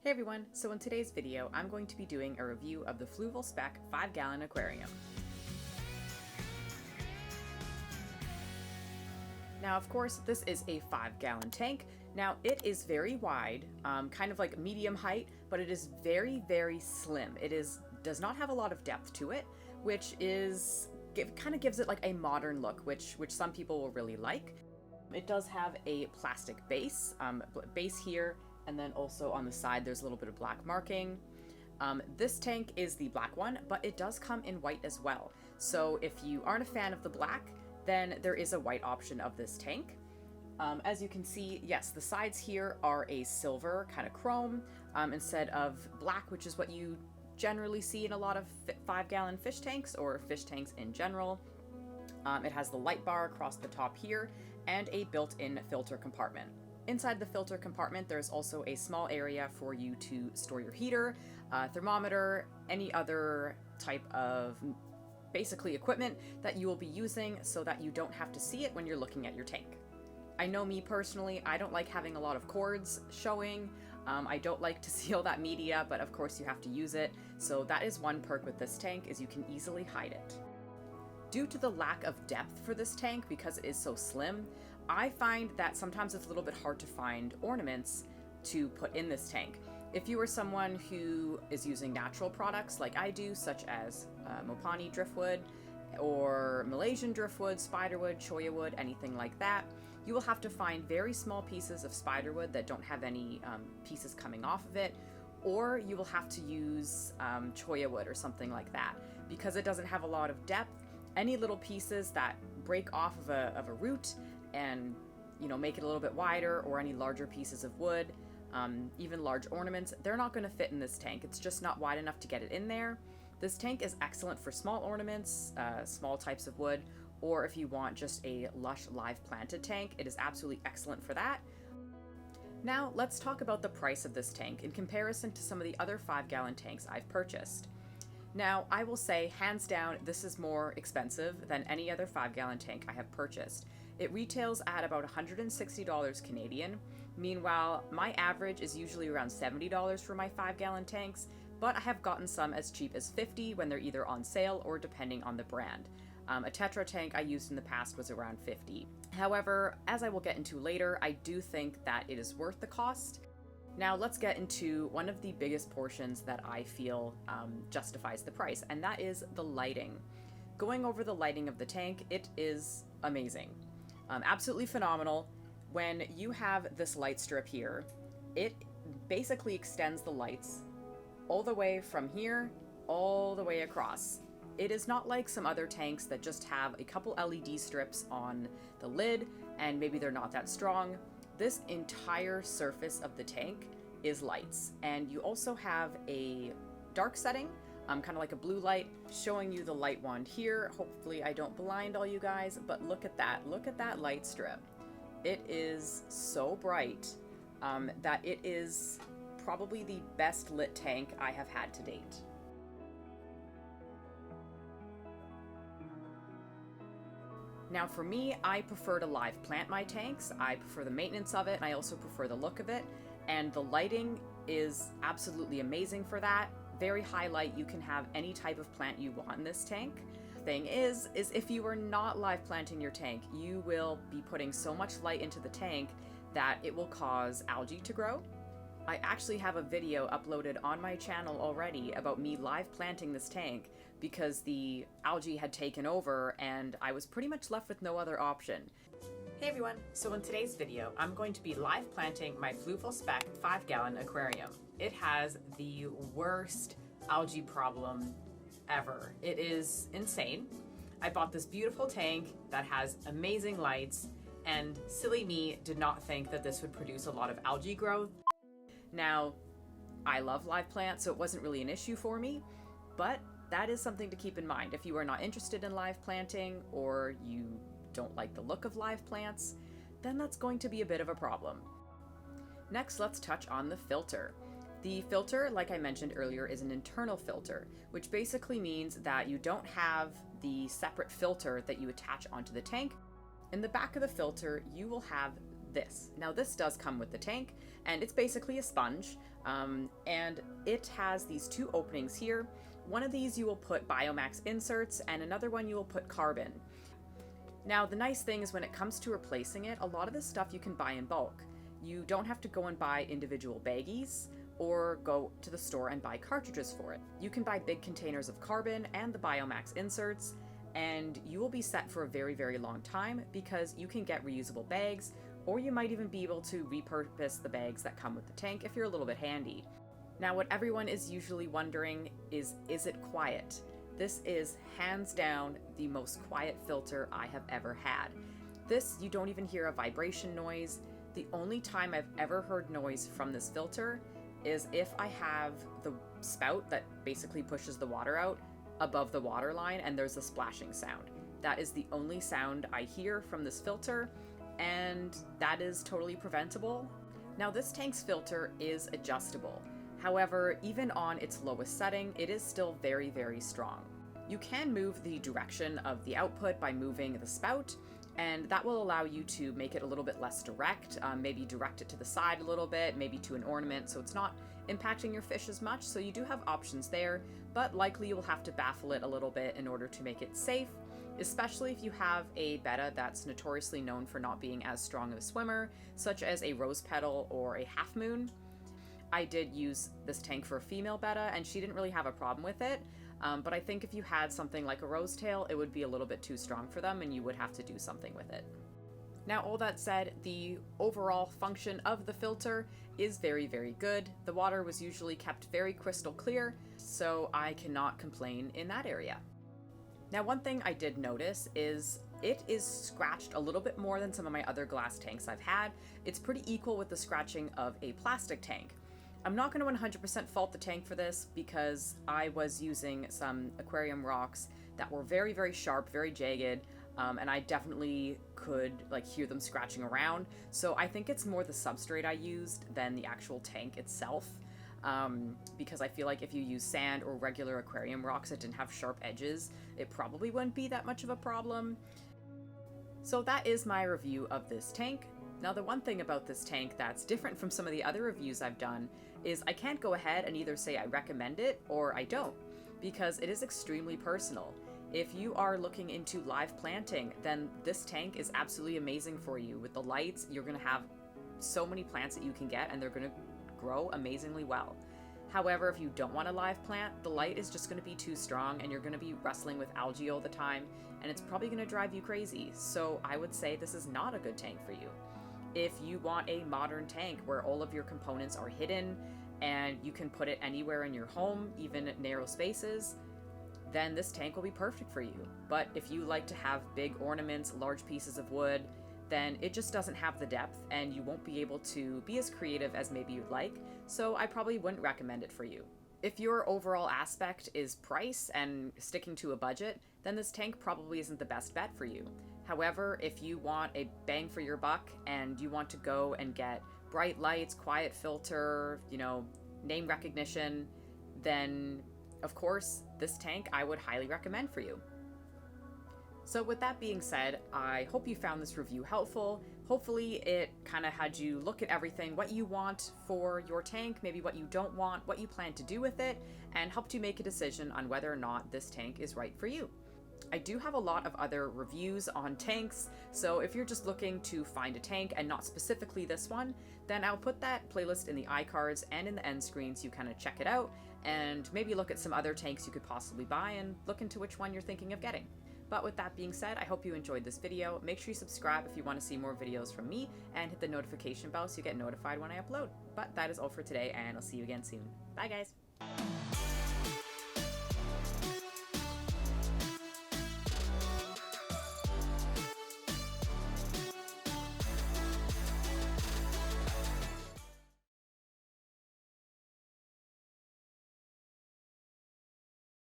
Hey everyone, so in today's video I'm going to be doing a review of the Fluval Spec 5-gallon aquarium. Now of course this is a 5-gallon tank. Now it is very wide, kind of like medium height, but it is very slim. It does not have a lot of depth to it, which kind of gives it like a modern look, which some people will really like. It does have a plastic base here, and then also on the side there's a little bit of black marking. This tank is the black one, but it does come in white as well. So if you aren't a fan of the black, then there is a white option of this tank. As you can see, yes, the sides here are a silver kind of chrome instead of black, which is what you generally see in a lot of 5-gallon fish tanks or fish tanks in general. It has the light bar across the top here and a built-in filter compartment. Inside the filter compartment, there's also a small area for you to store your heater, thermometer, any other type of basically equipment that you will be using so that you don't have to see it when you're looking at your tank. I know me personally, I don't like having a lot of cords showing. I don't like to see all that media, but of course you have to use it. So that is one perk with this tank, is you can easily hide it. Due to the lack of depth for this tank, because it is so slim, I find that sometimes it's a little bit hard to find ornaments to put in this tank. If you are someone who is using natural products like I do, such as Mopani driftwood or Malaysian driftwood, spiderwood, choya wood, anything like that, you will have to find very small pieces of spiderwood that don't have any pieces coming off of it, or you will have to use choya wood or something like that. Because it doesn't have a lot of depth, any little pieces that break off of a root and make it a little bit wider, or any larger pieces of wood, even large ornaments, they're not going to fit in this tank. It's just not wide enough to get it in there. This tank is excellent for small ornaments, small types of wood, or if you want just a lush live planted tank, it is absolutely excellent for that. Now let's talk about the price of this tank in comparison to some of the other 5-gallon tanks I've purchased. Now, I will say, hands down, this is more expensive than any other 5-gallon tank I have purchased. It retails at about $160 Canadian. Meanwhile, my average is usually around $70 for my 5-gallon tanks, but I have gotten some as cheap as $50 when they're either on sale or depending on the brand. A Tetra tank I used in the past was around $50. However, as I will get into later, I do think that it is worth the cost. Now let's get into one of the biggest portions that I feel justifies the price, and that is the lighting. Going over the lighting of the tank, it is amazing. Absolutely phenomenal. When you have this light strip here, it basically extends the lights all the way from here, all the way across. It is not like some other tanks that just have a couple LED strips on the lid, and maybe they're not that strong. This entire surface of the tank is lights, and you also have a dark setting, kind of like a blue light, showing you the light wand here. Hopefully I don't blind all you guys, but look at that light strip. It is so bright that it is probably the best lit tank I have had to date. Now for me, I prefer to live plant my tanks. I prefer the maintenance of it, and I also prefer the look of it. And the lighting is absolutely amazing for that. Very high light, you can have any type of plant you want in this tank. Thing is if you are not live planting your tank, you will be putting so much light into the tank that it will cause algae to grow. I actually have a video uploaded on my channel already about me live planting this tank because the algae had taken over and I was pretty much left with no other option. Hey everyone, so in today's video, I'm going to be live planting my Fluval Spec 5-gallon aquarium. It has the worst algae problem ever. It is insane. I bought this beautiful tank that has amazing lights, and silly me did not think that this would produce a lot of algae growth. Now, I love live plants, so it wasn't really an issue for me, but that is something to keep in mind. If you are not interested in live planting, or you don't like the look of live plants, then that's going to be a bit of a problem. Next, let's touch on the filter. The filter, like I mentioned earlier, is an internal filter, which basically means that you don't have the separate filter that you attach onto the tank. In the back of the filter, you will have this. Now this does come with the tank, and it's basically a sponge. And it has these two openings here. One of these you will put Biomax inserts, and another one you will put carbon. Now, the nice thing is when it comes to replacing it, a lot of this stuff you can buy in bulk. You don't have to go and buy individual baggies or go to the store and buy cartridges for it. You can buy big containers of carbon and the Biomax inserts, and you will be set for a very, very long time because you can get reusable bags, or you might even be able to repurpose the bags that come with the tank if you're a little bit handy. Now, what everyone is usually wondering is it quiet? This is hands down the most quiet filter I have ever had. This, you don't even hear a vibration noise. The only time I've ever heard noise from this filter is if I have the spout that basically pushes the water out above the water line and there's a splashing sound. That is the only sound I hear from this filter, and that is totally preventable. Now, this tank's filter is adjustable. However, even on its lowest setting, it is still very, very strong. You can move the direction of the output by moving the spout, and that will allow you to make it a little bit less direct, maybe direct it to the side a little bit, maybe to an ornament, so it's not impacting your fish as much. So you do have options there, but likely you will have to baffle it a little bit in order to make it safe, especially if you have a Betta that's notoriously known for not being as strong of a swimmer, such as a rose petal or a half moon. I did use this tank for a female Betta, and she didn't really have a problem with it, but I think if you had something like a rose tail, it would be a little bit too strong for them, and you would have to do something with it. Now, all that said, the overall function of the filter is very, very good. The water was usually kept very crystal clear, so I cannot complain in that area. Now, one thing I did notice is it is scratched a little bit more than some of my other glass tanks I've had. It's pretty equal with the scratching of a plastic tank. I'm not going to 100% fault the tank for this because I was using some aquarium rocks that were very, very sharp, very jagged, and I definitely could hear them scratching around. So I think it's more the substrate I used than the actual tank itself, because I feel like if you use sand or regular aquarium rocks that didn't have sharp edges, it probably wouldn't be that much of a problem. So that is my review of this tank. Now, the one thing about this tank that's different from some of the other reviews I've done is I can't go ahead and either say I recommend it or I don't, because it is extremely personal. If you are looking into live planting, then this tank is absolutely amazing for you. With the lights, you're going to have so many plants that you can get, and they're going to grow amazingly well. However, if you don't want a live plant, the light is just going to be too strong, and you're going to be wrestling with algae all the time, and it's probably going to drive you crazy. So I would say this is not a good tank for you. If you want a modern tank where all of your components are hidden and you can put it anywhere in your home, even at narrow spaces, then this tank will be perfect for you. But if you like to have big ornaments, large pieces of wood, then it just doesn't have the depth and you won't be able to be as creative as maybe you'd like. So I probably wouldn't recommend it for you. If your overall aspect is price and sticking to a budget, then this tank probably isn't the best bet for you. However, if you want a bang for your buck and you want to go and get bright lights, quiet filter, name recognition, then of course this tank I would highly recommend for you. So with that being said, I hope you found this review helpful. Hopefully it kind of had you look at everything, what you want for your tank, maybe what you don't want, what you plan to do with it, and helped you make a decision on whether or not this tank is right for you. I do have a lot of other reviews on tanks, so if you're just looking to find a tank and not specifically this one, then I'll put that playlist in the iCards and in the end screen so you kind of check it out and maybe look at some other tanks you could possibly buy and look into which one you're thinking of getting. But with that being said, I hope you enjoyed this video. Make sure you subscribe if you want to see more videos from me, and hit the notification bell so you get notified when I upload. But that is all for today, and I'll see you again soon. Bye guys!